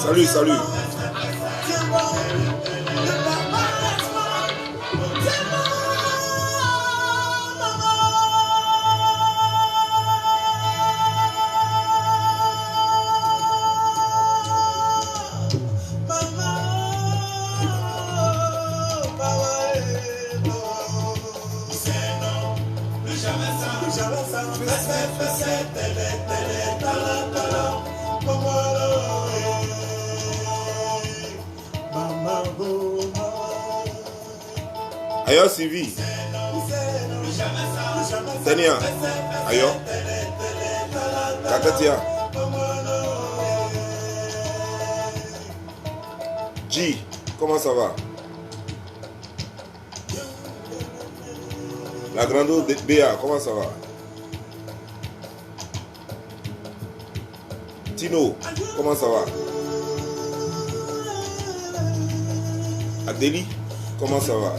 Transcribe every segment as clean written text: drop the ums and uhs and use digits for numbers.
Salut, salut. Ayo Sylvie, Tania, ayo, Kakatia, G, comment ça va? La grande de Béa, comment ça va? Tino, comment ça va? Adélie, comment ça va?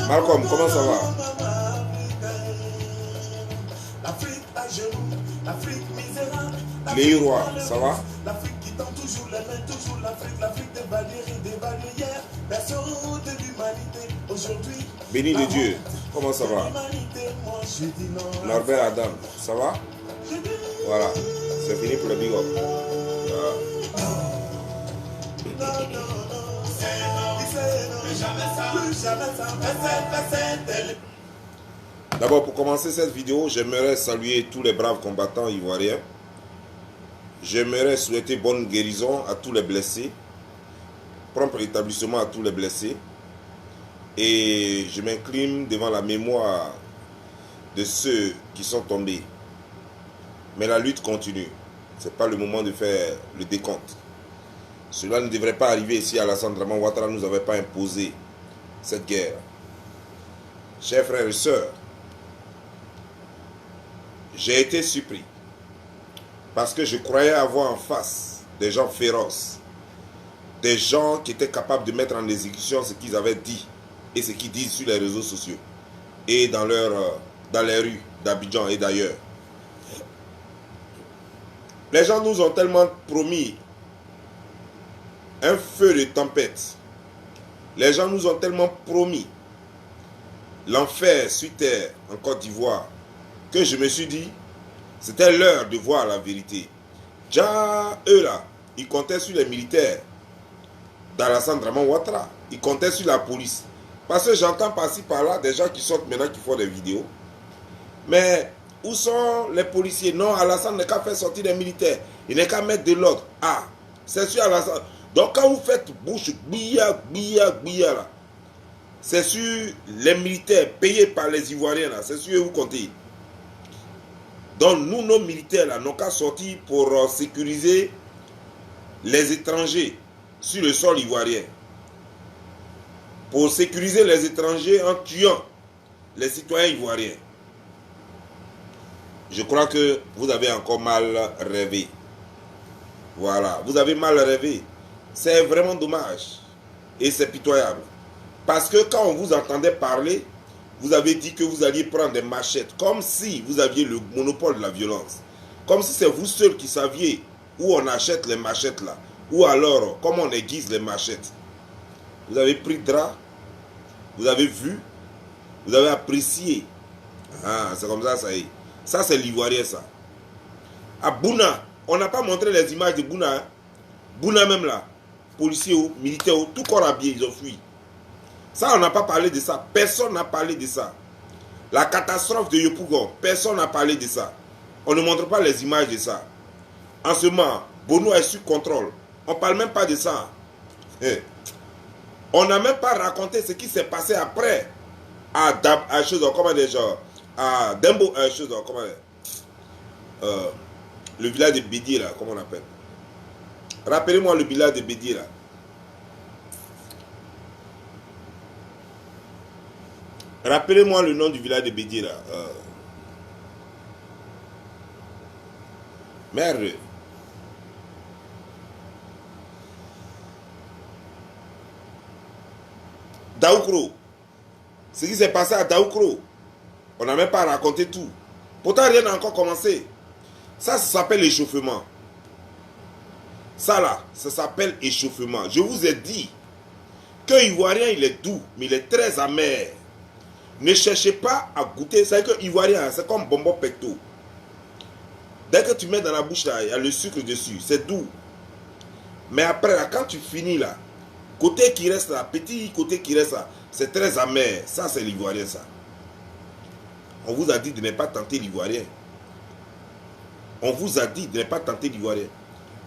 Malcolm, comment ça va? Les rois, ça va? L'Afrique qui tend toujours les mains, toujours l'Afrique des barrières et des barrières. Berceau de l'humanité aujourd'hui. Béni de Dieu, comment ça va? Norbert Adam, ça va? Voilà, c'est fini pour le big up. D'abord, pour commencer cette vidéo, j'aimerais saluer tous les braves combattants ivoiriens. J'aimerais souhaiter bonne guérison à tous les blessés, prompt rétablissement à tous les blessés. Et je m'incline devant la mémoire de ceux qui sont tombés. Mais la lutte continue. Ce n'est pas le moment de faire le décompte. Cela ne devrait pas arriver ici à Alassane Draman Ouattara ne nous avait pas imposé cette guerre. Chers frères et sœurs, j'ai été surpris parce que je croyais avoir en face des gens féroces, des gens qui étaient capables de mettre en exécution ce qu'ils avaient dit et ce qu'ils disent sur les réseaux sociaux et dans les rues d'Abidjan et d'ailleurs. Les gens nous ont tellement promis un feu de tempête. Les gens nous ont tellement promis l'enfer sur terre en Côte d'Ivoire que je me suis dit, c'était l'heure de voir la vérité. Déjà, eux là, ils comptaient sur les militaires d'Alassane Draman Ouattara. Ils comptaient sur la police. Parce que j'entends par-ci par-là des gens qui sortent maintenant qui font des vidéos. Mais où sont les policiers? Non, Alassane n'est qu'à faire sortir des militaires. Il n'est qu'à mettre de l'ordre. Ah, c'est sur Alassane. Donc quand vous faites bouche, billa là, c'est sur les militaires payés par les Ivoiriens là, c'est sur eux vous comptez. Donc nous, nos militaires là, n'ont qu'à sortir pour sécuriser les étrangers sur le sol ivoirien. Pour sécuriser les étrangers en tuant les citoyens ivoiriens. Je crois que vous avez encore mal rêvé. Voilà, vous avez mal rêvé. C'est vraiment dommage. Et c'est pitoyable. Parce que quand on vous entendait parler, vous avez dit que vous alliez prendre des machettes. Comme si vous aviez le monopole de la violence. Comme si c'est vous seuls qui saviez où on achète les machettes là. Ou alors, comment on aiguise les machettes. Vous avez pris drap. Vous avez vu. Vous avez apprécié. Ah, c'est comme ça, ça y est. Ça, c'est l'ivoirien, ça. À Bouna, on n'a pas montré les images de Bouna. Hein? Bouna même là. Policiers ou militaires ou tout corps habillé, ils ont fui. Ça, on n'a pas parlé de ça. Personne n'a parlé de ça. La catastrophe de Yopougon, personne n'a parlé de ça. On ne montre pas les images de ça. En ce moment, Bono est sous contrôle. On ne parle même pas de ça. On n'a même pas raconté ce qui s'est passé après. À Dembo, le village de Bédier là, comment on appelle? Rappelez-moi le village de Bédier là. Rappelez-moi le nom du village de Bédier là. Merde. Daoukro. Ce qui s'est passé à Daoukro. On n'a même pas raconté tout. Pourtant, rien n'a encore commencé. Ça s'appelle échauffement. Ça là, ça s'appelle échauffement. Je vous ai dit que l'Ivoirien, il est doux, mais il est très amer. Ne cherchez pas à goûter. C'est que l'Ivoirien, c'est comme bonbon pecto. Dès que tu mets dans la bouche, là, il y a le sucre dessus. C'est doux. Mais après, là, quand tu finis là, côté qui reste là, petit côté qui reste là, c'est très amer. Ça, c'est l'Ivoirien, ça. On vous a dit de ne pas tenter l'Ivoirien. On vous a dit de ne pas tenter l'Ivoirien.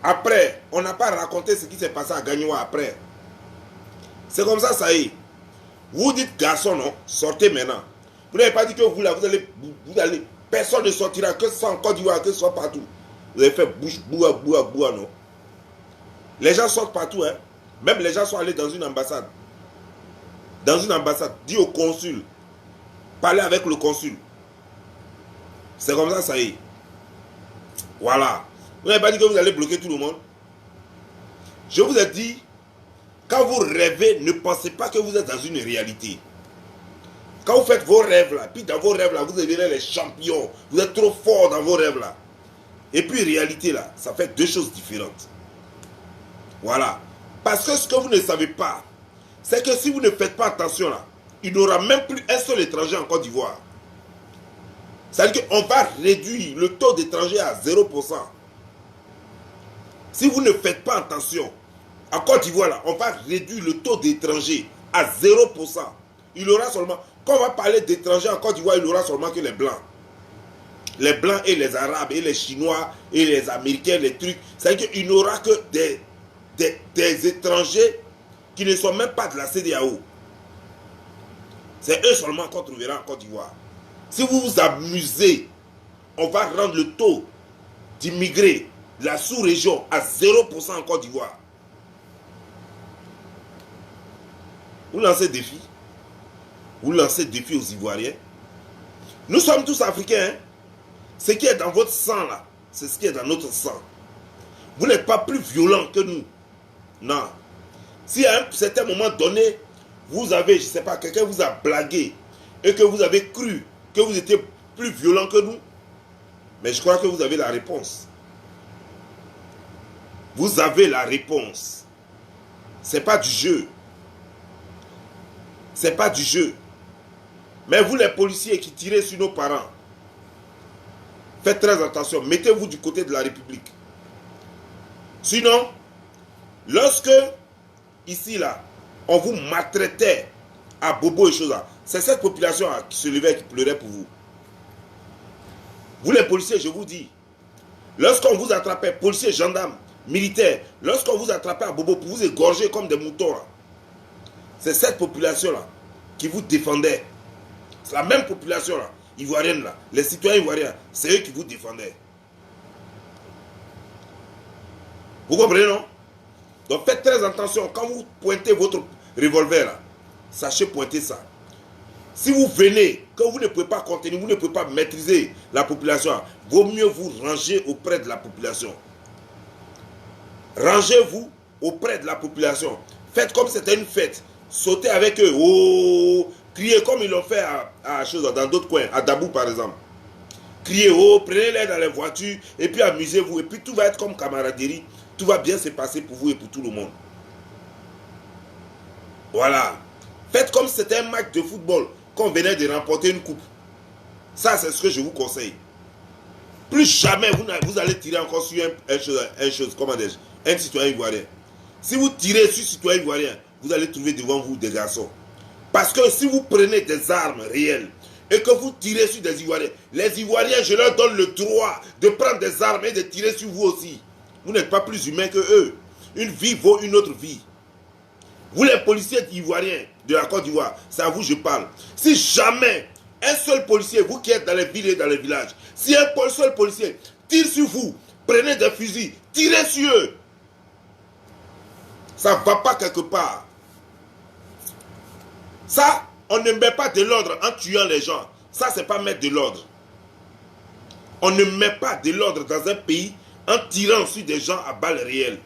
Après, on n'a pas raconté ce qui s'est passé à Gagnoa après. C'est comme ça, ça y est. Vous dites garçon, non, sortez maintenant. Vous n'avez pas dit que vous, là, vous allez, personne ne sortira, que ce soit en Côte d'Ivoire, que ce soit partout. Vous avez fait bouche, boua, non. Les gens sortent partout, hein. Même les gens sont allés dans une ambassade. Dans une ambassade, dis au consul. Parlez avec le consul. C'est comme ça, ça y est. Voilà. Vous n'avez pas dit que vous allez bloquer tout le monde. Je vous ai dit, quand vous rêvez, ne pensez pas que vous êtes dans une réalité. Quand vous faites vos rêves là, puis dans vos rêves là, vous devenez les champions. Vous êtes trop forts dans vos rêves là. Et puis réalité là, ça fait deux choses différentes. Voilà. Parce que ce que vous ne savez pas, c'est que si vous ne faites pas attention là, il n'y aura même plus un seul étranger en Côte d'Ivoire. C'est-à-dire qu'on va réduire le taux d'étrangers à 0%. Si vous ne faites pas attention, en Côte d'Ivoire, là, on va réduire le taux d'étrangers à 0%. Il y aura seulement, quand on va parler d'étrangers en Côte d'Ivoire, il n'y aura seulement que les Blancs. Les Blancs et les Arabes et les Chinois et les Américains, les trucs. C'est-à-dire qu'il n'y aura que des étrangers qui ne sont même pas de la CEDEAO. C'est eux seulement qu'on trouvera en Côte d'Ivoire. Si vous vous amusez, on va rendre le taux d'immigrés de la sous-région à 0% en Côte d'Ivoire. Vous lancez défi. Vous lancez défi aux Ivoiriens. Nous sommes tous Africains. Hein? Ce qui est dans votre sang là, c'est ce qui est dans notre sang. Vous n'êtes pas plus violents que nous. Non. Si à un certain moment donné, vous avez, je ne sais pas, quelqu'un vous a blagué et que vous avez cru que vous étiez plus violent que nous, mais je crois que vous avez la réponse. Vous avez la réponse. C'est pas du jeu. C'est pas du jeu. Mais vous les policiers qui tirez sur nos parents, faites très attention. Mettez-vous du côté de la République. Sinon, lorsque, ici là, on vous maltraitait à bobo et choses là, c'est cette population qui se levait et qui pleurait pour vous. Vous les policiers, je vous dis, lorsqu'on vous attrapait, policiers, gendarmes, militaires, lorsqu'on vous attrapait à bobo pour vous égorger comme des moutons, c'est cette population-là qui vous défendait. C'est la même population-là, ivoirienne là, les citoyens ivoiriens, c'est eux qui vous défendaient. Vous comprenez, non? Donc faites très attention, quand vous pointez votre revolver là, sachez pointer ça. Si vous venez, que vous ne pouvez pas contenir, vous ne pouvez pas maîtriser la population, vaut mieux vous ranger auprès de la population. Rangez-vous auprès de la population. Faites comme c'était une fête. Sautez avec eux. Oh, criez comme ils l'ont fait dans d'autres coins, à Dabou par exemple. Criez, oh, prenez-les dans les voitures et puis amusez-vous. Et puis tout va être comme camaraderie. Tout va bien se passer pour vous et pour tout le monde. Voilà. Faites comme si c'était un match de football qu'on venait de remporter une coupe. Ça, c'est ce que je vous conseille. Plus jamais vous allez tirer encore sur un citoyen ivoirien. Si vous tirez sur un citoyen ivoirien, vous allez trouver devant vous des garçons. Parce que si vous prenez des armes réelles et que vous tirez sur des Ivoiriens, les Ivoiriens, je leur donne le droit de prendre des armes et de tirer sur vous aussi. Vous n'êtes pas plus humains que eux. Une vie vaut une autre vie. Vous les policiers ivoiriens de la Côte d'Ivoire, c'est à vous que je parle. Si jamais un seul policier, vous qui êtes dans les villes et dans les villages, si un seul policier tire sur vous, prenez des fusils, tirez sur eux. Ça ne va pas quelque part. Ça, on ne met pas de l'ordre en tuant les gens. Ça, c'est pas mettre de l'ordre. On ne met pas de l'ordre dans un pays en tirant sur des gens à balles réelles.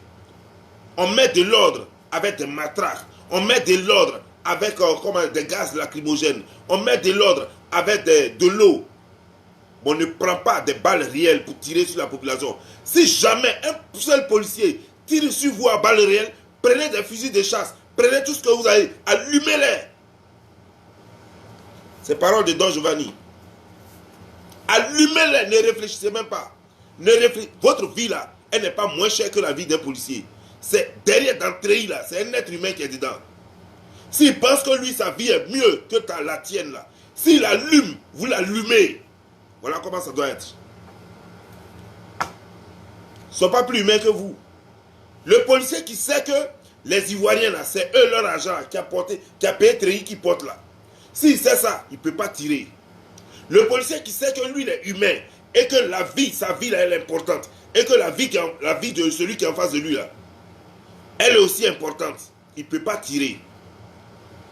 On met de l'ordre avec des matraques. On met de l'ordre avec des gaz lacrymogènes. On met de l'ordre avec de l'eau. On ne prend pas des balles réelles pour tirer sur la population. Si jamais un seul policier tire sur vous à balles réelles, prenez des fusils de chasse. Prenez tout ce que vous avez. Allumez-les. C'est parole de Don Giovanni. Allumez-les, ne réfléchissez même pas. Votre vie là, elle n'est pas moins chère que la vie d'un policier. C'est derrière d'entrée là, c'est un être humain qui est dedans. S'il pense que lui, sa vie est mieux que la tienne là, s'il allume, vous l'allumez. Voilà comment ça doit être. Ils ne sont pas plus humains que vous. Le policier qui sait que les Ivoiriens là, c'est eux leur agent qui a payé Treillis qui porte là. S'il sait ça, il ne peut pas tirer. Le policier qui sait que lui, il est humain et que sa vie là, elle est importante et que la vie de celui qui est en face de lui là, elle est aussi importante. Il ne peut pas tirer.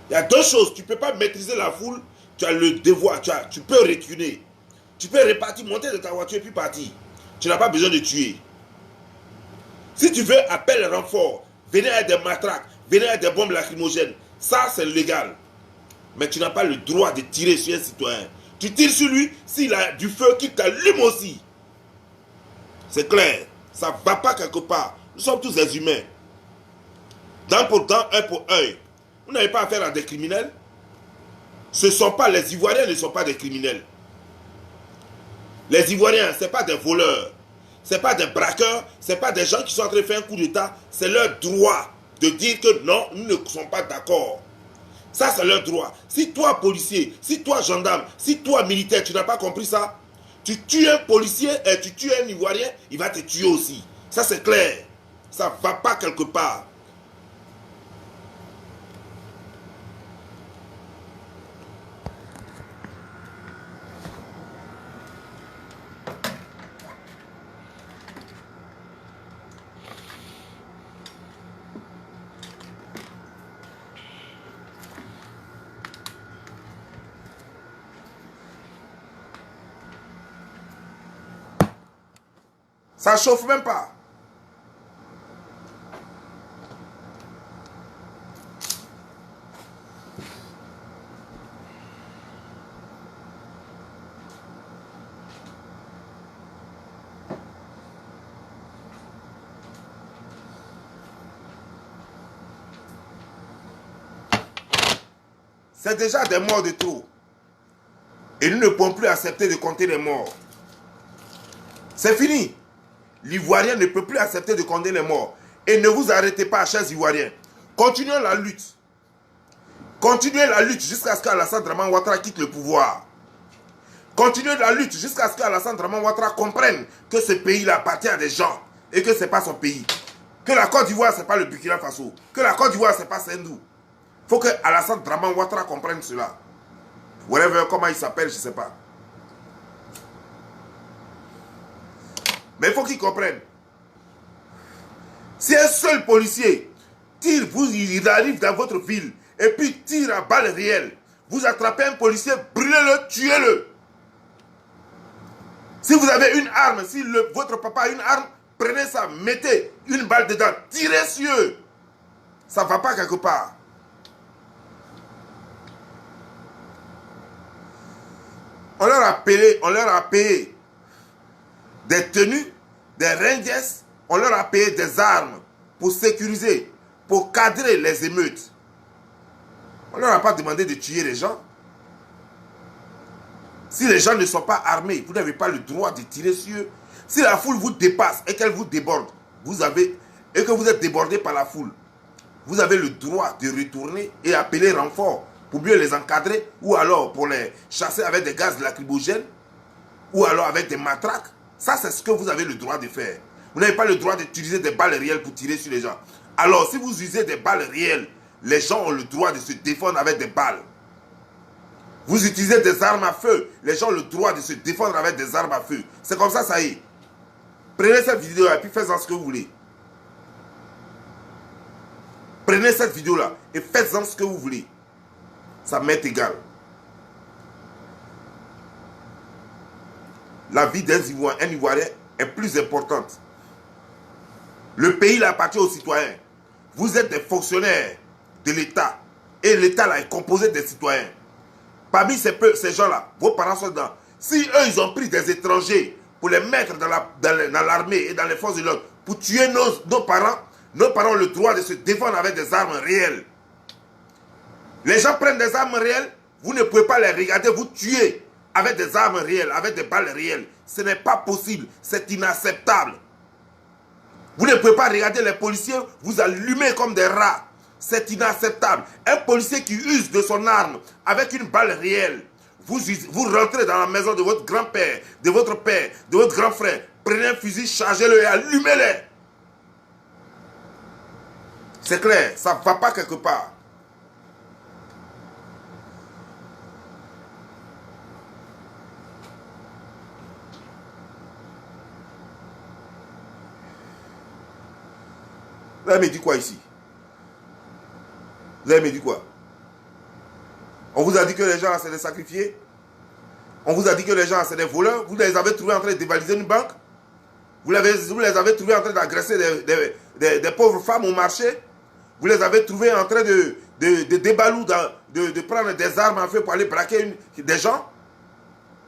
Il y a deux choses. Tu ne peux pas maîtriser la foule. Tu as le devoir. Tu peux reculer. Tu peux repartir, monter de ta voiture et puis partir. Tu n'as pas besoin de tuer. Si tu veux, appelle le renfort. Venez avec des matraques. Venez avec des bombes lacrymogènes. Ça, c'est légal. Mais tu n'as pas le droit de tirer sur un citoyen. Tu tires sur lui, s'il a du feu, qu'il t'allume aussi. C'est clair. Ça ne va pas quelque part. Nous sommes tous des humains. Dent pour dent, œil pour œil. Vous n'avez pas affaire à des criminels. Les Ivoiriens ne sont pas des criminels. Les Ivoiriens, ce n'est pas des voleurs. Ce n'est pas des braqueurs. Ce n'est pas des gens qui sont en train de faire un coup d'État. C'est leur droit de dire que non, nous ne sommes pas d'accord. Ça, c'est leur droit. Si toi, policier, si toi, gendarme, si toi, militaire, tu n'as pas compris ça, tu tues un policier et tu tues un Ivoirien, il va te tuer aussi. Ça, c'est clair. Ça ne va pas quelque part. Ça chauffe même pas. c'est déjà des morts de trop. Et nous ne pouvons plus accepter de compter les morts. C'est fini. L'Ivoirien ne peut plus accepter de compter les morts. Et ne vous arrêtez pas, chers Ivoiriens. Continuons la lutte. Continuez la lutte jusqu'à ce qu'Alassane Draman Ouattara quitte le pouvoir. Continuez la lutte jusqu'à ce qu'Alassane Draman Ouattara comprenne que ce pays-là appartient à des gens et que ce n'est pas son pays. Que la Côte d'Ivoire, ce n'est pas le Burkina Faso. Que la Côte d'Ivoire, ce n'est pas Sendou. Il faut que Alassane Draman Ouattara comprenne cela. Whatever, comment il s'appelle, je ne sais pas. Mais il faut qu'il comprenne. Si un seul policier tire, il arrive dans votre ville et puis tire à balles réelles, vous attrapez un policier, brûlez-le, tuez-le. Si vous avez une arme, si votre papa a une arme, prenez ça, mettez une balle dedans, tirez sur eux. Ça ne va pas quelque part. On leur a payé des tenues, des rangers, on leur a payé des armes pour sécuriser, pour cadrer les émeutes. On ne leur a pas demandé de tuer les gens. Si les gens ne sont pas armés, vous n'avez pas le droit de tirer sur eux. Si la foule vous dépasse et qu'elle vous déborde, et que vous êtes débordé par la foule, vous avez le droit de retourner et appeler renfort pour mieux les encadrer, ou alors pour les chasser avec des gaz lacrymogènes, ou alors avec des matraques. Ça, c'est ce que vous avez le droit de faire. Vous n'avez pas le droit d'utiliser des balles réelles pour tirer sur les gens. Alors, si vous usez des balles réelles, les gens ont le droit de se défendre avec des balles. Vous utilisez des armes à feu, les gens ont le droit de se défendre avec des armes à feu. C'est comme ça, ça y est. Prenez cette vidéo et puis faites-en ce que vous voulez. Prenez cette vidéo-là et faites-en ce que vous voulez. Ça m'est égal. La vie d'un Ivoirien est plus importante. Le pays là appartient aux citoyens. Vous êtes des fonctionnaires de l'État. Et l'État là est composé des citoyens. Parmi ces gens-là, vos parents sont dedans. Si eux, ils ont pris des étrangers pour les mettre dans l'armée et dans les forces de l'ordre, pour tuer nos parents ont le droit de se défendre avec des armes réelles. Les gens prennent des armes réelles, vous ne pouvez pas les regarder, vous tuer avec des armes réelles, avec des balles réelles. Ce n'est pas possible, c'est inacceptable. Vous ne pouvez pas regarder les policiers, vous allumer comme des rats. C'est inacceptable. Un policier qui use de son arme avec une balle réelle, vous rentrez dans la maison de votre grand-père, de votre père, de votre grand frère, prenez un fusil, chargez-le et allumez-le. C'est clair, ça ne va pas quelque part. Vous avez me dit quoi ici? Vous avez me dit quoi? On vous a dit que les gens c'est des sacrifiés? On vous a dit que les gens c'est des voleurs? Vous les avez trouvés en train de dévaliser une banque? Vous les avez trouvés en train d'agresser des pauvres femmes au marché? Vous les avez trouvés en train de débalou, de prendre des armes à feu pour aller braquer des gens?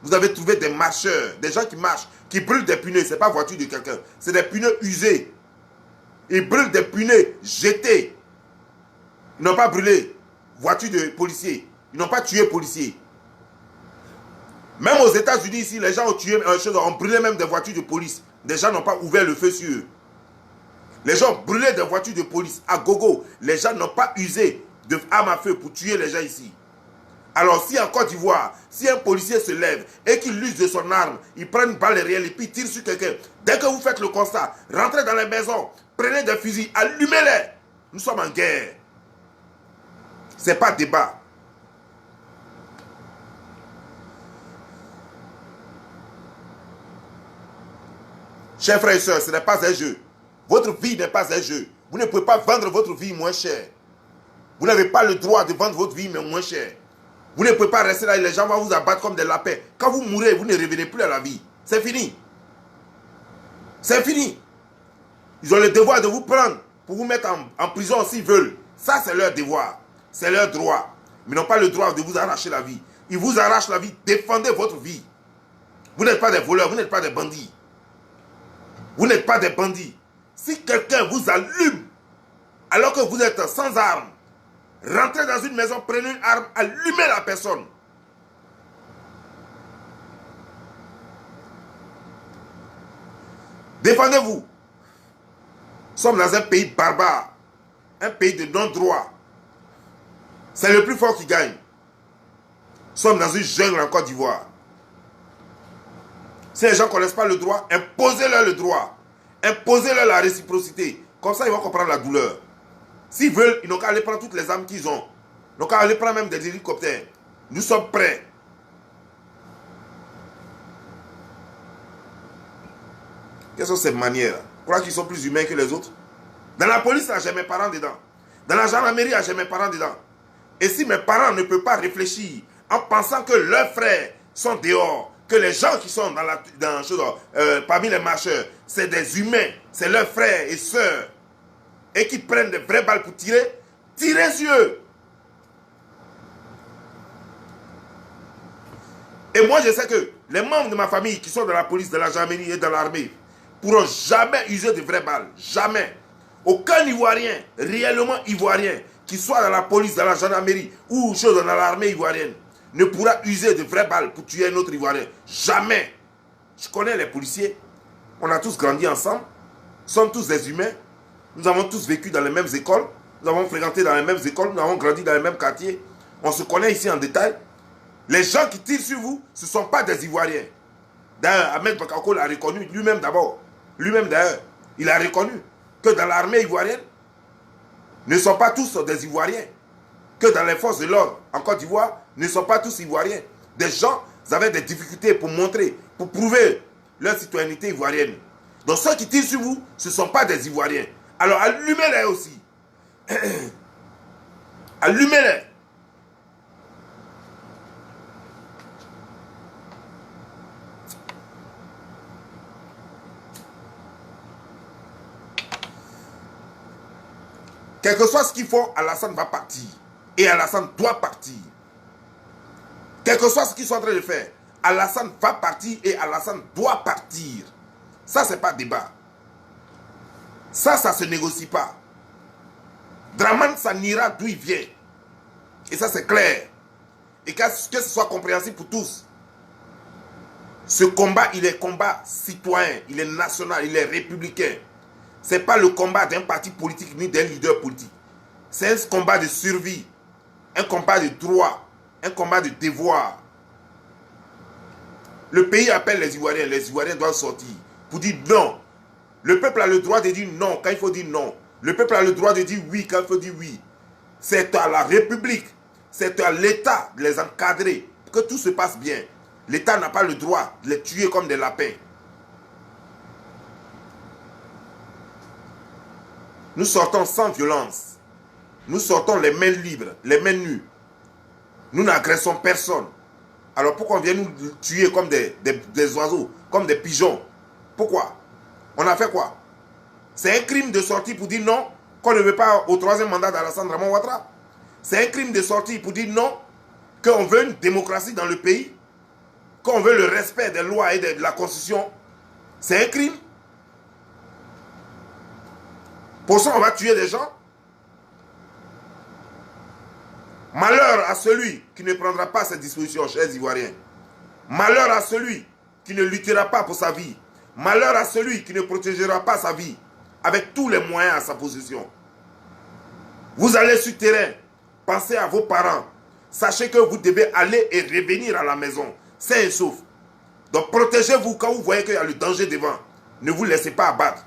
Vous avez trouvé des marcheurs, des gens qui marchent, qui brûlent des pneus. Ce n'est pas voiture de quelqu'un, c'est des pneus usés. Ils brûlent des pneus jetés. Ils n'ont pas brûlé voiture de policiers. Ils n'ont pas tué policiers. Même aux États-Unis, ici, les gens ont brûlé même des voitures de police. Les gens n'ont pas ouvert le feu sur eux. Les gens ont brûlé des voitures de police à gogo. Les gens n'ont pas usé d'armes à feu pour tuer les gens ici. Alors si en Côte d'Ivoire, si un policier se lève et qu'il use de son arme, il prend une balle réelle et puis il tire sur quelqu'un, dès que vous faites le constat, rentrez dans les maisons, prenez des fusils, allumez-les. Nous sommes en guerre. Ce n'est pas débat. Chers frères et sœurs, ce n'est pas un jeu. Votre vie n'est pas un jeu. Vous ne pouvez pas vendre votre vie moins cher. Vous n'avez pas le droit de vendre votre vie mais moins cher. Vous ne pouvez pas rester là et les gens vont vous abattre comme des lapins. Quand vous mourrez, vous ne revenez plus à la vie. C'est fini. C'est fini. Ils ont le devoir de vous prendre pour vous mettre en prison s'ils veulent. Ça, c'est leur devoir. C'est leur droit. Mais ils n'ont pas le droit de vous arracher la vie. Ils vous arrachent la vie. Défendez votre vie. Vous n'êtes pas des voleurs, vous n'êtes pas des bandits. Vous n'êtes pas des bandits. Si quelqu'un vous allume alors que vous êtes sans armes, Rentrez dans une maison, prenez une arme, allumez la personne. Défendez-vous. Nous sommes dans un pays barbare, un pays de non-droit. C'est le plus fort qui gagne. Nous sommes dans une jungle en Côte d'Ivoire. Si les gens ne connaissent pas le droit, imposez-leur le droit. Imposez-leur la réciprocité. Comme ça, ils vont comprendre la douleur. S'ils veulent, ils n'ont qu'à aller prendre toutes les armes qu'ils ont. Ils n'ont qu'à aller prendre même des hélicoptères. Nous sommes prêts. Quelles sont ces manières? Croire qu'ils sont plus humains que les autres? Dans la police, j'ai mes parents dedans. Dans la gendarmerie, j'ai mes parents dedans. Et si mes parents ne peuvent pas réfléchir en pensant que leurs frères sont dehors, que les gens qui sont parmi les marcheurs, c'est des humains, c'est leurs frères et sœurs, et qui prennent des vraies balles pour tirer, tirez sur eux. Et moi, je sais que les membres de ma famille qui sont dans la police, dans la gendarmerie et dans l'armée pourront jamais user de vraies balles. Jamais. Aucun Ivoirien, réellement Ivoirien, qui soit dans la police, dans la gendarmerie ou dans l'armée ivoirienne, ne pourra user de vraies balles pour tuer un autre Ivoirien. Jamais. Je connais les policiers. On a tous grandi ensemble. Nous sommes tous des humains. Nous avons tous vécu dans les mêmes écoles. Nous avons fréquenté dans les mêmes écoles. Nous avons grandi dans les mêmes quartiers. On se connaît ici en détail. Les gens qui tirent sur vous, ce ne sont pas des Ivoiriens. D'ailleurs, Ahmed Bakako l'a reconnu lui-même d'abord. Lui-même d'ailleurs, il a reconnu que dans l'armée ivoirienne, ne sont pas tous des Ivoiriens. Que dans les forces de l'ordre en Côte d'Ivoire, ne sont pas tous Ivoiriens. Des gens avaient des difficultés pour montrer, pour prouver leur citoyenneté ivoirienne. Donc ceux qui tirent sur vous, ce ne sont pas des Ivoiriens. Alors allumez-les aussi. Allumez-les. Quel que soit ce qu'il faut, Alassane va partir. Et Alassane doit partir. Quel que soit ce qu'ils sont en train de faire, Alassane va partir et Alassane doit partir. Ça, ce n'est pas débat. Ça ne se négocie pas. Dramane, ça n'ira d'où il vient. Et ça, c'est clair. Et que ce soit compréhensible pour tous. Ce combat, il est combat citoyen, il est national, il est républicain. Ce n'est pas le combat d'un parti politique ni d'un leader politique. C'est un combat de survie, un combat de droit, un combat de devoir. Le pays appelle les Ivoiriens doivent sortir pour dire non. Le peuple a le droit de dire non quand il faut dire non. Le peuple a le droit de dire oui quand il faut dire oui. C'est à la République, c'est à l'État de les encadrer pour que tout se passe bien. L'État n'a pas le droit de les tuer comme des lapins. Nous sortons sans violence. Nous sortons les mains libres, les mains nues. Nous n'agressons personne. Alors pourquoi on vient nous tuer comme des oiseaux, comme des pigeons? Pourquoi? On a fait quoi? C'est un crime de sortir pour dire non, qu'on ne veut pas au troisième mandat d'Alassane Draman Ouattara. C'est un crime de sortir pour dire non, qu'on veut une démocratie dans le pays, qu'on veut le respect des lois et de la Constitution. C'est un crime. Pour ça, on va tuer des gens. Malheur à celui qui ne prendra pas cette disposition, chers Ivoiriens. Malheur à celui qui ne luttera pas pour sa vie. Malheur à celui qui ne protégera pas sa vie avec tous les moyens à sa possession. Vous allez sur le terrain, pensez à vos parents. Sachez que vous devez aller et revenir à la maison, sain et sauf. Donc protégez-vous quand vous voyez qu'il y a le danger devant. Ne vous laissez pas abattre.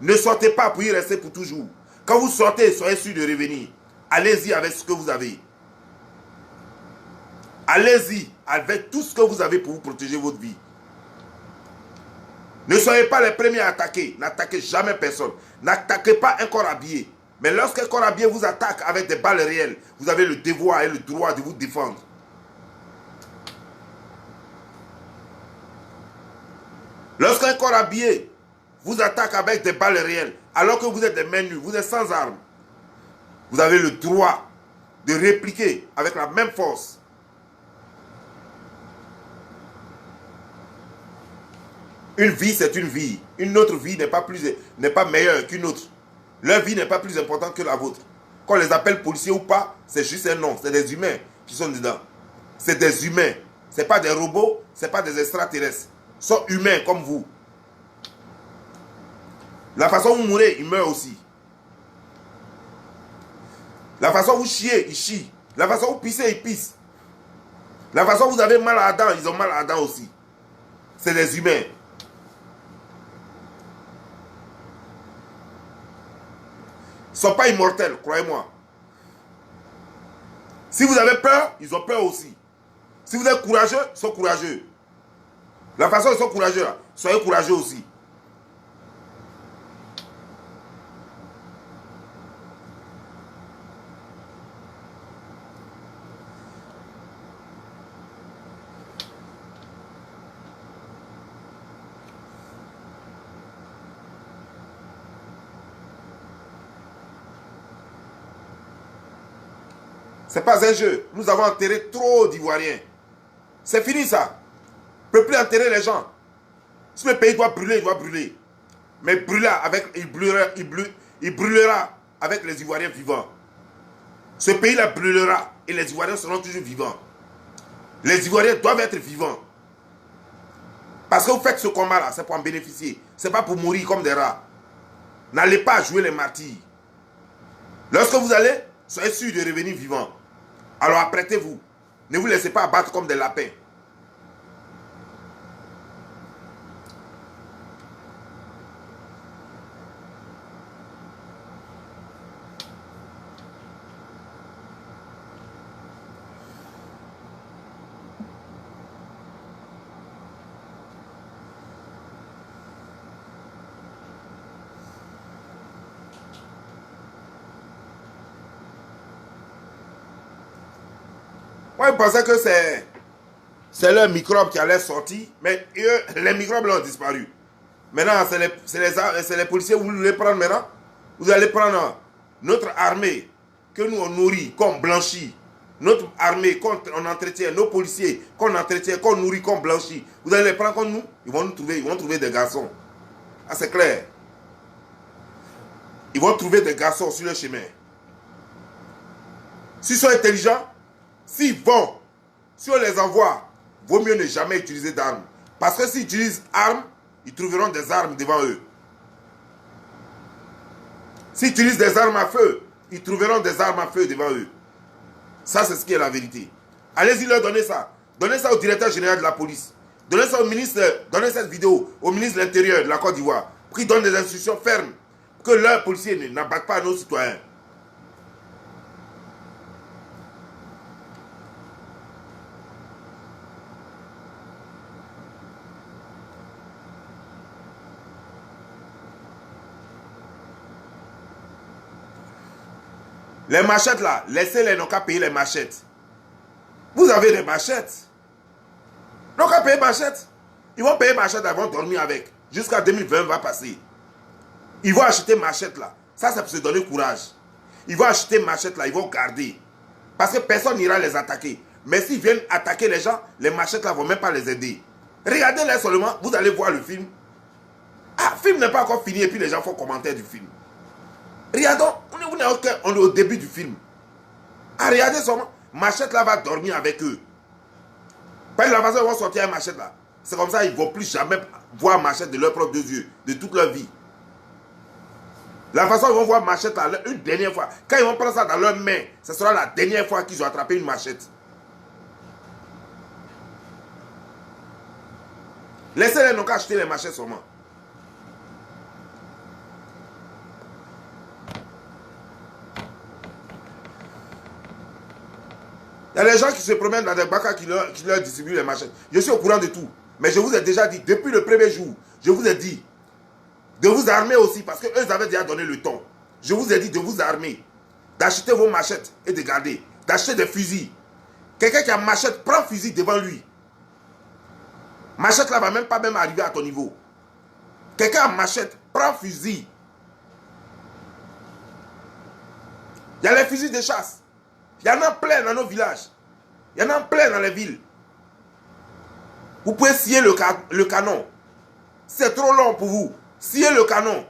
Ne sortez pas pour y rester pour toujours. Quand vous sortez, soyez sûr de revenir. Allez-y avec ce que vous avez. Allez-y avec tout ce que vous avez pour vous protéger votre vie. Ne soyez pas les premiers à attaquer. N'attaquez jamais personne. N'attaquez pas un corps habillé. Mais lorsqu'un corps habillé vous attaque avec des balles réelles, vous avez le devoir et le droit de vous défendre. Lorsqu'un corps habillé vous attaque avec des balles réelles, alors que vous êtes des mains nues, vous êtes sans armes, vous avez le droit de répliquer avec la même force. Une vie, c'est une vie. Une autre vie n'est pas meilleure qu'une autre. Leur vie n'est pas plus importante que la vôtre. qu'on les appelle policiers ou pas, c'est juste un nom. C'est des humains qui sont dedans. C'est des humains. Ce n'est pas des robots, ce n'est pas des extraterrestres. Ils sont humains comme vous. La façon où vous mourrez, ils meurent aussi. La façon où vous chiez, ils chient. La façon où vous pissez, ils pissent. La façon où vous avez mal à la dent, ils ont mal à la dent aussi. C'est des humains. Ils ne sont pas immortels, croyez-moi. Si vous avez peur, ils ont peur aussi. Si vous êtes courageux, ils sont courageux. La façon dont ils sont courageux, là, soyez courageux aussi. Ce n'est pas un jeu. Nous avons enterré trop d'Ivoiriens. C'est fini ça. On ne peut plus enterrer les gens. Si le pays doit brûler, il doit brûler. Mais il brûlera avec les Ivoiriens vivants. Ce pays-là brûlera et les Ivoiriens seront toujours vivants. Les Ivoiriens doivent être vivants. Parce que vous faites ce combat-là, c'est pour en bénéficier. Ce n'est pas pour mourir comme des rats. N'allez pas jouer les martyrs. Lorsque vous allez, soyez sûr de revenir vivant. Alors apprêtez-vous. Ne vous laissez pas abattre comme des lapins. Moi, je pensais que c'est le microbe qui allait sortir, mais eux, les microbes là ont disparu. Maintenant, c'est les policiers, vous voulez prendre maintenant. Vous allez prendre notre armée que nous on nourrit, qu'on blanchit. Notre armée qu'on entretient, nos policiers qu'on entretient, qu'on nourrit, qu'on blanchit. Vous allez les prendre comme nous, ils vont trouver des garçons. Ah, c'est clair. Ils vont trouver des garçons sur le chemin. S'ils sont intelligents, s'ils vont, si on les envoie, vaut mieux ne jamais utiliser d'armes. Parce que s'ils utilisent armes, ils trouveront des armes devant eux. S'ils utilisent des armes à feu, ils trouveront des armes à feu devant eux. Ça, c'est ce qui est la vérité. Allez-y leur donner ça. Donnez ça au directeur général de la police. Donnez ça au ministre, donnez cette vidéo au ministre de l'Intérieur de la Côte d'Ivoire. Pour qu'il donne des instructions fermes. Que leurs policiers n'abattent pas nos citoyens. Les machettes là, laissez-les, n'ont qu'à payer les machettes. Vous avez des machettes. N'ont qu'à payer machettes. Ils vont payer machettes, ils vont dormir avec. Jusqu'à 2020 va passer. Ils vont acheter machettes là. Ça, c'est pour se donner courage. Ils vont acheter machettes là, ils vont garder. Parce que personne n'ira les attaquer. Mais s'ils viennent attaquer les gens, les machettes là ne vont même pas les aider. Regardez-les seulement, vous allez voir le film. Ah, le film n'est pas encore fini et puis les gens font commentaire du film. Regardons, on est au début du film. Ah, regardez seulement, Machette là va dormir avec eux. Pas de la façon ils vont sortir un Machette là. C'est comme ça, ils ne vont plus jamais voir Machette de leurs propres yeux, de toute leur vie. La façon ils vont voir Machette là, une dernière fois, quand ils vont prendre ça dans leurs mains, ce sera la dernière fois qu'ils ont attrapé une machette. Laissez-les donc acheter les machettes seulement. Il y a des gens qui se promènent dans des bacs qui leur distribuent les machettes. Je suis au courant de tout. Mais je vous ai déjà dit, depuis le premier jour, je vous ai dit de vous armer aussi, parce qu'eux avaient déjà donné le ton. Je vous ai dit de vous armer, d'acheter vos machettes et de garder, d'acheter des fusils. Quelqu'un qui a machette, prend fusil devant lui. Machette là va même pas arriver à ton niveau. Quelqu'un a machette, prend fusil. Il y a les fusils de chasse. Il y en a plein dans nos villages. Il y en a plein dans les villes. Vous pouvez scier le canon. C'est trop long pour vous. Scier le canon.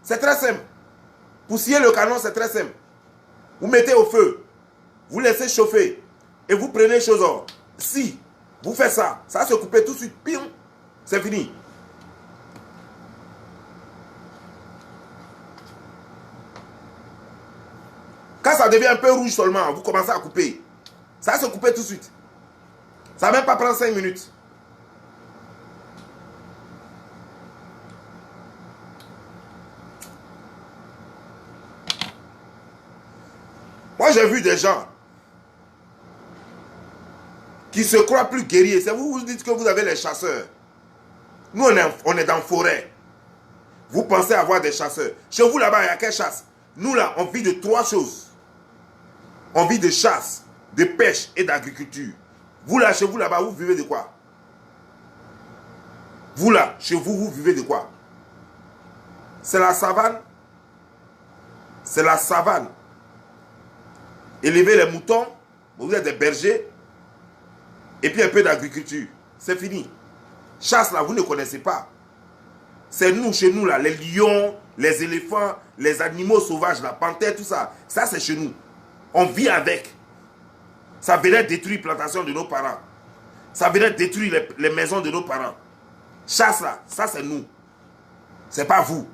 C'est très simple. Pour scier le canon, c'est très simple. Vous mettez au feu. Vous laissez chauffer. Et vous prenez chose or. Si vous faites ça, ça va se couper tout de suite. Pium, c'est fini. Quand ça devient un peu rouge seulement, vous commencez à couper. Ça va se couper tout de suite. Ça ne va même pas prendre 5 minutes. Moi, j'ai vu des gens qui se croient plus guerriers. C'est vous, vous dites que vous avez les chasseurs. Nous, on est dans la forêt. Vous pensez avoir des chasseurs. Chez vous, là-bas, il y a quelle chasse? Nous, là, on vit de 3 choses. On vit de chasse, de pêche et d'agriculture. Vous, là, chez vous, là-bas, vous vivez de quoi? Vous, là, chez vous, vous vivez de quoi? C'est la savane. C'est la savane. Élever les moutons, vous êtes des bergers, et puis un peu d'agriculture. C'est fini. Chasse, là, vous ne connaissez pas. C'est nous, chez nous, là, les lions, les éléphants, les animaux sauvages, la panthère, tout ça. Ça, c'est chez nous. On vit avec. Ça venait détruire la plantation de nos parents. Ça venait détruire les maisons de nos parents. Chasse, là, ça, c'est nous. C'est pas vous.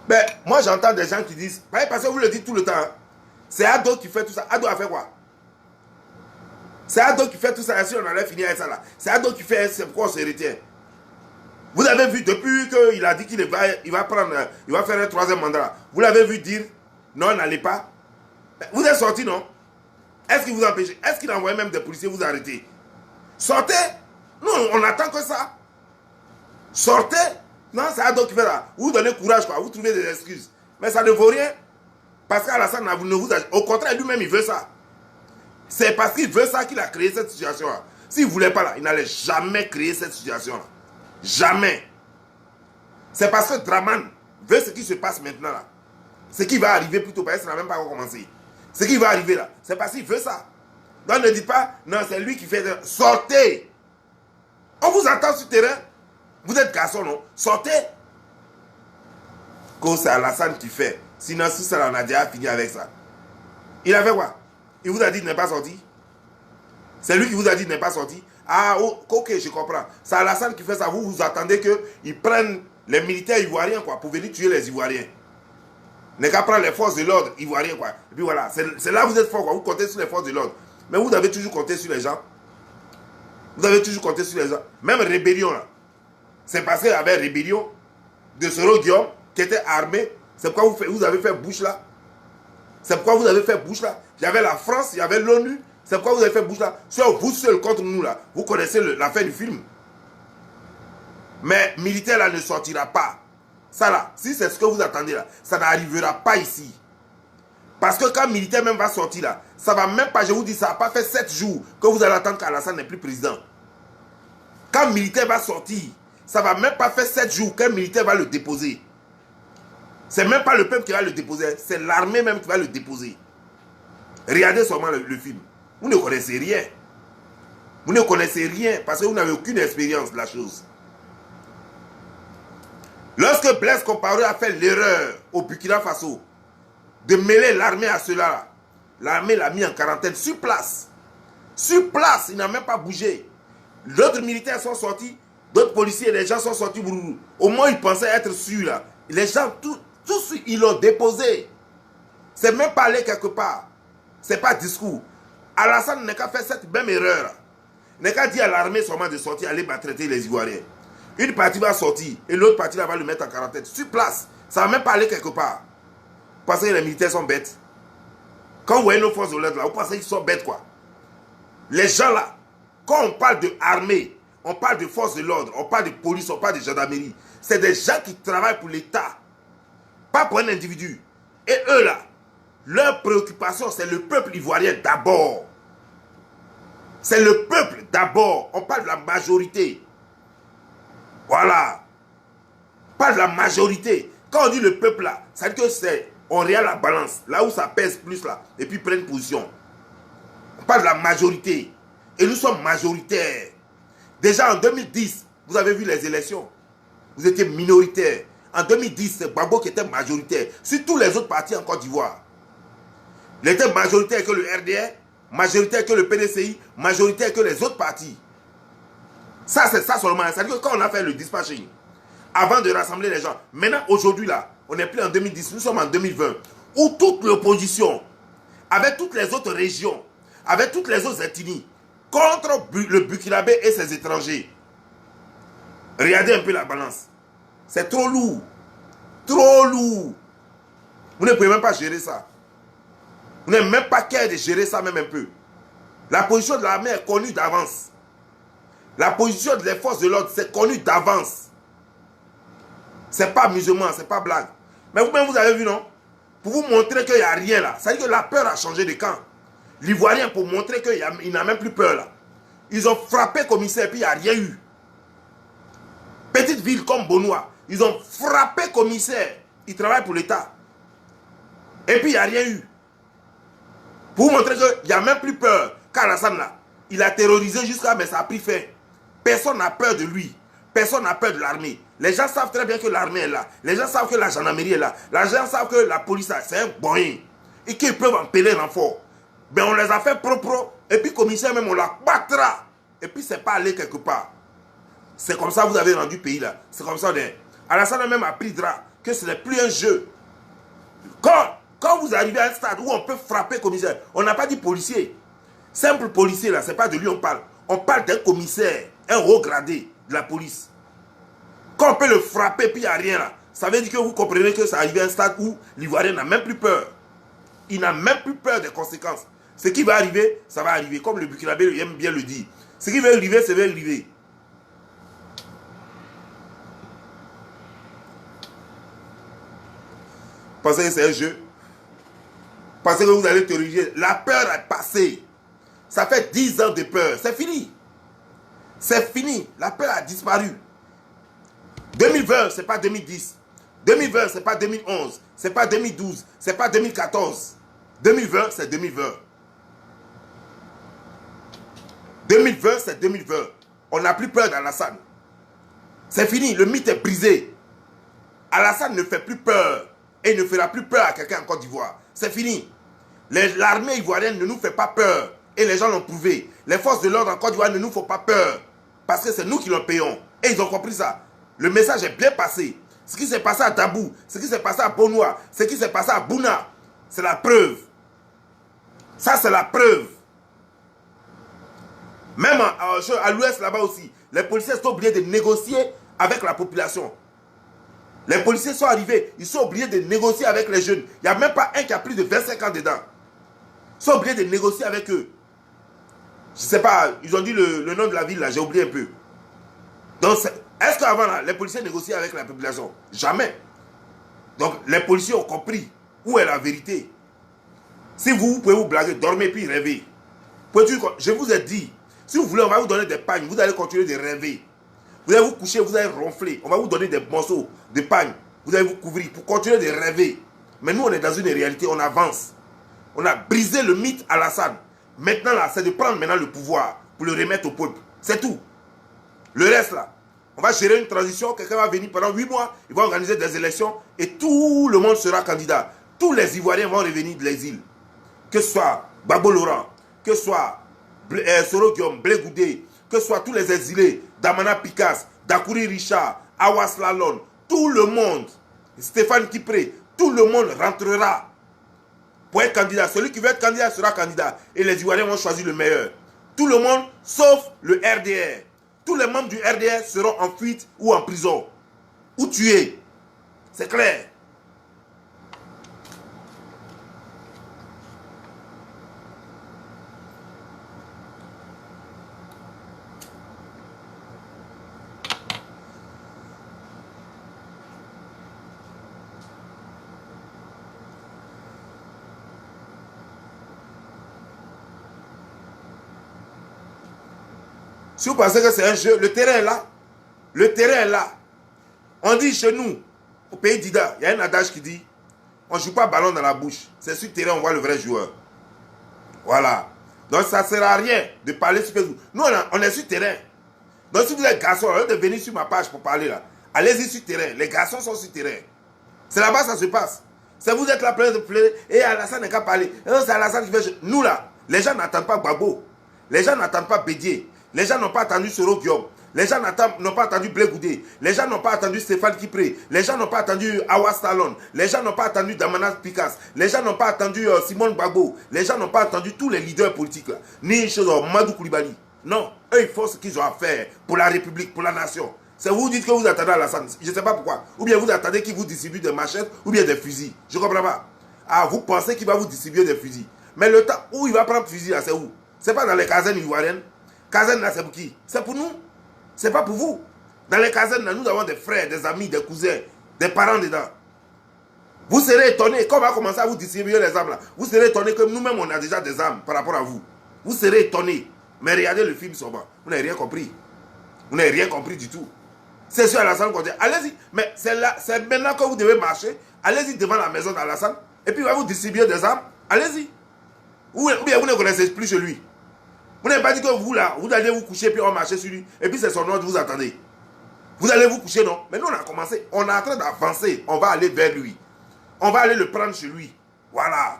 Ben, moi j'entends des gens qui disent, parce que vous le dites tout le temps, hein, c'est Ado qui fait tout ça. Ado a fait quoi? C'est Ado qui fait tout ça, si on allait finir avec ça là. C'est Ado qui fait, c'est pourquoi on se retient. Vous avez vu, depuis qu'il a dit qu'il va faire un 3e mandat, vous l'avez vu dire, non, n'allez pas. Vous êtes sorti, non? Est-ce qu'il vous empêche? Est-ce qu'il a envoyé même des policiers vous arrêter? Sortez! Nous, on attend que ça. Sortez! Non, c'est Ado qui fait ça. Vous donnez courage, quoi. Vous trouvez des excuses. Mais ça ne vaut rien. Parce qu'Alassane ne vous a... Au contraire, lui-même, il veut ça. C'est parce qu'il veut ça qu'il a créé cette situation-là. S'il ne voulait pas, là, il n'allait jamais créer cette situation-là. Jamais. C'est parce que Draman veut ce qui se passe maintenant, là. Ce qui va arriver plutôt, parce que ça n'a même pas encore commencé. Ce qui va arriver, là, c'est parce qu'il veut ça. Donc, ne dites pas, non, c'est lui qui fait... Sortez! On vous attend sur le terrain. Vous êtes garçon, non? Sortez. Quand c'est Alassane qui fait. Sinon, si ça, on a déjà fini avec ça. Il a fait quoi? Il vous a dit qu'il n'est pas sorti? C'est lui qui vous a dit qu'il n'est pas sorti? Ah, ok, je comprends. C'est Alassane qui fait ça. Vous vous attendez qu'ils prennent les militaires ivoiriens, quoi, pour venir tuer les Ivoiriens. N'est qu'à prendre les forces de l'ordre ivoiriens, quoi. Et puis voilà, c'est là que vous êtes fort, quoi. Vous comptez sur les forces de l'ordre. Mais vous avez toujours compté sur les gens. Vous avez toujours compté sur les gens. Même rébellion, là. C'est parce qu'il y avait rébellion de Soro Guillaume qui était armé. C'est pourquoi vous avez fait bouche là. C'est pourquoi vous avez fait bouche là. Il y avait la France, il y avait l'ONU. C'est pourquoi vous avez fait bouche là. Soit vous seul contre nous là. Vous connaissez la fin du film. Mais militaire là ne sortira pas. Ça là, si c'est ce que vous attendez là, ça n'arrivera pas ici. Parce que quand militaire même va sortir là, ça va même pas, je vous dis, ça n'a pas fait 7 jours que vous allez attendre qu'Alassane n'est plus président. Quand militaire va sortir, ça ne va même pas faire 7 jours qu'un militaire va le déposer. C'est même pas le peuple qui va le déposer, c'est l'armée même qui va le déposer. Regardez seulement le film. Vous ne connaissez rien. Vous ne connaissez rien parce que vous n'avez aucune expérience de la chose. Lorsque Blaise Compaoré a fait l'erreur au Burkina Faso de mêler l'armée à cela, l'armée l'a mis en quarantaine sur place. Sur place, il n'a même pas bougé. D'autres militaires sont sortis. D'autres policiers, les gens sont sortis. Au moins, ils pensaient être sûrs. Là. Les gens, tous, ils l'ont déposé. C'est même pas aller quelque part. C'est pas discours. Alassane n'a qu'à faire cette même erreur. Il n'a qu'à dire à l'armée seulement de sortir, aller maltraiter les Ivoiriens. Une partie va sortir et l'autre partie là, va le mettre en quarantaine. Sur place. Ça ne va même pas aller quelque part. Vous pensez que les militaires sont bêtes? Quand vous voyez nos forces de l'ordre là, vous pensez qu'ils sont bêtes quoi? Les gens là, quand on parle de armée, on parle de forces de l'ordre, on parle de police, on parle de gendarmerie. C'est des gens qui travaillent pour l'État, pas pour un individu. Et eux là, leur préoccupation, c'est le peuple ivoirien d'abord. C'est le peuple d'abord. On parle de la majorité. Voilà. On parle de la majorité. Quand on dit le peuple là, ça veut dire que c'est, on regarde la balance, là où ça pèse plus là, et puis prennent position. On parle de la majorité. Et nous sommes majoritaires. Déjà en 2010, vous avez vu les élections. Vous étiez minoritaire. En 2010, c'est Gbagbo qui était majoritaire. Sur tous les autres partis en Côte d'Ivoire. Il était majoritaire que le RDR, majoritaire que le PDCI, majoritaire que les autres partis. Ça, c'est ça seulement. C'est-à-dire que quand on a fait le dispatching, avant de rassembler les gens, maintenant, aujourd'hui, là, on n'est plus en 2010, nous sommes en 2020, où toute l'opposition, avec toutes les autres régions, avec toutes les autres ethnies, contre le Burkinabé et ses étrangers. Regardez un peu la balance. C'est trop lourd. Trop lourd. Vous ne pouvez même pas gérer ça. Vous n'avez même pas qu'à de gérer ça même un peu. La position de l'armée est connue d'avance. La position des forces de l'ordre, c'est connu d'avance. C'est pas amusement, c'est pas blague. Mais vous-même, vous avez vu, non? Pour vous montrer qu'il n'y a rien là. Ça veut dire que la peur a changé de camp. L'Ivoirien, pour montrer qu'il n'a même plus peur là. Ils ont frappé commissaire et puis il n'y a rien eu. Petite ville comme Bonoua, ils ont frappé commissaire. Ils travaillent pour l'État. Et puis il n'y a rien eu. Pour vous montrer qu'il n'y a même plus peur. Car Alassane là, il a terrorisé jusqu'à, mais ça a pris fin. Personne n'a peur de lui. Personne n'a peur de l'armée. Les gens savent très bien que l'armée est là. Les gens savent que la gendarmerie est là. Les gens savent que la police, c'est un boyen. Et qu'ils peuvent appeler renfort. Ben on les a fait propres. Et puis commissaire même, on la battra. Et puis c'est pas aller quelque part. C'est comme ça que vous avez rendu le pays là. C'est comme ça. Alassane même a pris drap. Que ce n'est plus un jeu. Quand vous arrivez à un stade où on peut frapper commissaire, on n'a pas dit policier. Simple policier là, c'est pas de lui on parle. On parle d'un commissaire, un haut gradé de la police. Quand on peut le frapper puis il n'y a rien là, ça veut dire que vous comprenez que ça arrive à un stade où l'Ivoirien n'a même plus peur. Il n'a même plus peur des conséquences. Ce qui va arriver, ça va arriver. Comme le Burkinabé aime bien le dire. Ce qui va arriver, ça va arriver. Pensez que c'est un jeu. Pensez que vous allez terroriser. La peur est passée. Ça fait 10 ans de peur. C'est fini. C'est fini. La peur a disparu. 2020, c'est pas 2010. 2020, c'est pas 2011. C'est pas 2012. C'est pas 2014. 2020, c'est 2020. 2020, c'est 2020. On n'a plus peur d'Alassane. C'est fini. Le mythe est brisé. Alassane ne fait plus peur. Et il ne fera plus peur à quelqu'un en Côte d'Ivoire. C'est fini. L'armée ivoirienne ne nous fait pas peur. Et les gens l'ont prouvé. Les forces de l'ordre en Côte d'Ivoire ne nous font pas peur. Parce que c'est nous qui l'en payons. Et ils ont compris ça. Le message est bien passé. Ce qui s'est passé à Dabou, ce qui s'est passé à Bonoua, ce qui s'est passé à Bouna, c'est la preuve. Ça, c'est la preuve. Même à l'ouest là-bas aussi, les policiers sont obligés de négocier avec la population. Les policiers sont arrivés, ils sont obligés de négocier avec les jeunes. Il n'y a même pas un qui a plus de 25 ans dedans. Ils sont obligés de négocier avec eux. Je ne sais pas, ils ont dit le nom de la ville là, j'ai oublié un peu. Donc, est-ce qu'avant là, les policiers négociaient avec la population? Jamais. Donc, les policiers ont compris où est la vérité. Si vous pouvez vous blaguer, dormez puis rêvez. Je vous ai dit, si vous voulez, on va vous donner des pagnes, vous allez continuer de rêver. Vous allez vous coucher, vous allez ronfler. On va vous donner des morceaux de pagne. Vous allez vous couvrir pour continuer de rêver. Mais nous, on est dans une réalité, on avance. On a brisé le mythe Alassane. Maintenant, là, c'est de prendre maintenant le pouvoir pour le remettre au peuple. C'est tout. Le reste, là, on va gérer une transition. Quelqu'un va venir pendant 8 mois. Il va organiser des élections et tout le monde sera candidat. Tous les Ivoiriens vont revenir de l'exil. Que ce soit Gbagbo Laurent, que ce soit Soro Guillaume, Blé Goudé, que ce soit tous les exilés, Damana Picasse, Dakouri Richard, Awas Lalon, tout le monde, Stéphane Kipré, tout le monde rentrera pour être candidat. Celui qui veut être candidat sera candidat. Et les Ivoiriens vont choisir le meilleur. Tout le monde, sauf le RDR. Tous les membres du RDR seront en fuite ou en prison. Ou tués. C'est clair. Si vous pensez que c'est un jeu, le terrain est là. Le terrain est là. On dit chez nous, au pays d'Ida, il y a un adage qui dit, on ne joue pas ballon dans la bouche. C'est sur le terrain on voit le vrai joueur. Voilà. Donc ça ne sert à rien de parler sur Facebook. Nous, on est sur le terrain. Donc si vous êtes garçon, au lieu de venir sur ma page pour parler là, allez-y sur le terrain. Les garçons sont sur le terrain. C'est là-bas que ça se passe. C'est vous êtes là plein de pleurer. Et Alassane n'est qu'à parler. C'est Alassane qui fait... Nous là, les gens n'attendent pas Gbagbo. Les gens n'attendent pas Bédié. Les gens n'ont pas attendu Soro Guillaume. Les gens n'ont pas attendu Blé Goudé. Les gens n'ont pas attendu Stéphane Kipré. Les gens n'ont pas attendu Awa Stallone. Les gens n'ont pas attendu Damanas Picasse. Les gens n'ont pas attendu Simone Gbagbo. Les gens n'ont pas attendu tous les leaders politiques là. Ni Madou Koulibaly. Non, eux ils font ce qu'ils ont à faire pour la République, pour la nation. C'est vous dites que vous attendez Alassane. Je ne sais pas pourquoi. Ou bien vous attendez qu'il vous distribue des machettes ou bien des fusils. Je ne comprends pas. Ah, vous pensez qu'il va vous distribuer des fusils. Mais le temps où il va prendre fusil là, c'est où? C'est pas dans les casernes ivoiriennes. Casernes là, c'est pour qui? C'est pour nous. C'est pas pour vous. Dans les casernes là, nous avons des frères, des amis, des cousins, des parents dedans. Vous serez étonnés, quand on va commencer à vous distribuer les armes là, vous serez étonnés que nous-mêmes on a déjà des armes par rapport à vous. Vous serez étonnés. Mais regardez le film seulement. Vous n'avez rien compris. Vous n'avez rien compris du tout. C'est sur Alassane qu'on dit, allez-y. Mais c'est maintenant que vous devez marcher. Allez-y devant la maison d'Alassane. Et puis il va vous distribuer des armes. Allez-y. Ou bien vous ne connaissez plus chez lui. Vous n'avez pas dit que vous là, vous allez vous coucher puis on marche sur lui. Et puis c'est son ordre, vous attendez. Vous allez vous coucher, non? Mais nous on a commencé. On est en train d'avancer. On va aller vers lui. On va aller le prendre chez lui. Voilà.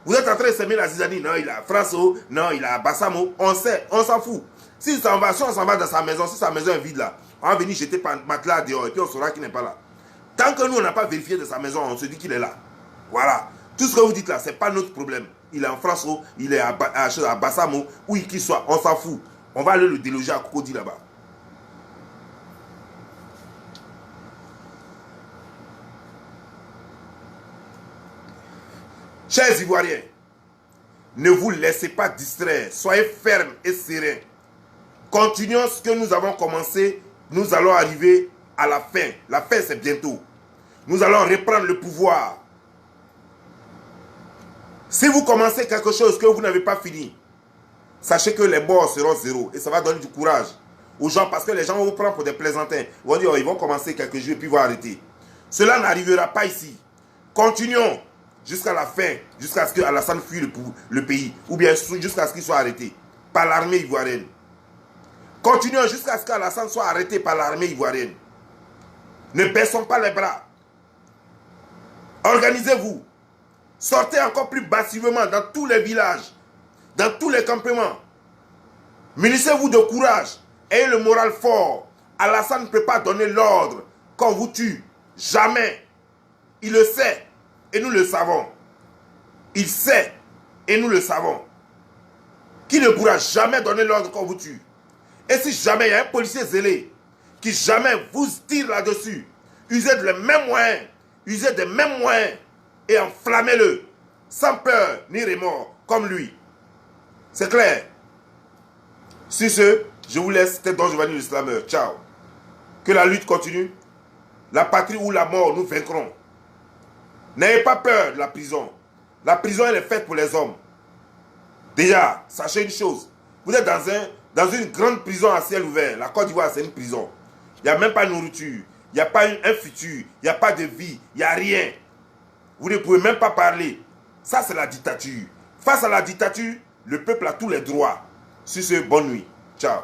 Vous êtes en train de s'aimer la zizanie. Non, il a François. Non, il a Bassamo. On sait, on s'en fout. Si on s'en va dans sa maison, si sa maison est vide là, on va venir jeter matelas dehors et puis on saura qu'il n'est pas là. Tant que nous, on n'a pas vérifié de sa maison, on se dit qu'il est là. Voilà. Tout ce que vous dites là, ce n'est pas notre problème. Il est en France, il est à Bassamo, où qu'il soit, on s'en fout. On va aller le déloger à Cocody là-bas. Chers Ivoiriens, ne vous laissez pas distraire. Soyez fermes et sereins. Continuons ce que nous avons commencé. Nous allons arriver à la fin. La fin, c'est bientôt. Nous allons reprendre le pouvoir. Si vous commencez quelque chose que vous n'avez pas fini, sachez que les morts seront zéro. Et ça va donner du courage aux gens parce que les gens vont vous prendre pour des plaisantins. Ils vont dire, oh, ils vont commencer quelques jours et puis ils vont arrêter. Cela n'arrivera pas ici. Continuons jusqu'à la fin, jusqu'à ce que Alassane fuit le pays. Ou bien jusqu'à ce qu'il soit arrêté par l'armée ivoirienne. Continuons jusqu'à ce qu'Alassane soit arrêté par l'armée ivoirienne. Ne baissons pas les bras. Organisez-vous. Sortez encore plus massivement dans tous les villages, dans tous les campements. Munissez-vous de courage. Ayez le moral fort. Alassane ne peut pas donner l'ordre qu'on vous tue. Jamais. Il le sait et nous le savons. Il sait et nous le savons. Qui ne pourra jamais donner l'ordre qu'on vous tue. Et si jamais il y a un policier zélé qui jamais vous tire là-dessus, usez des mêmes moyens et enflammez-le, sans peur ni remords, comme lui. C'est clair. Sur ce, je vous laisse. C'était Don Giovanni le Slameur. Ciao. Que la lutte continue. La patrie ou la mort, nous vaincrons. N'ayez pas peur de la prison. La prison, elle est faite pour les hommes. Déjà, sachez une chose. Vous êtes dans une grande prison à ciel ouvert. La Côte d'Ivoire, c'est une prison. Il n'y a même pas de nourriture. Il n'y a pas un futur. Il n'y a pas de vie. Il n'y a rien. Vous ne pouvez même pas parler. Ça, c'est la dictature. Face à la dictature, le peuple a tous les droits. Sur ce, bonne nuit. Ciao.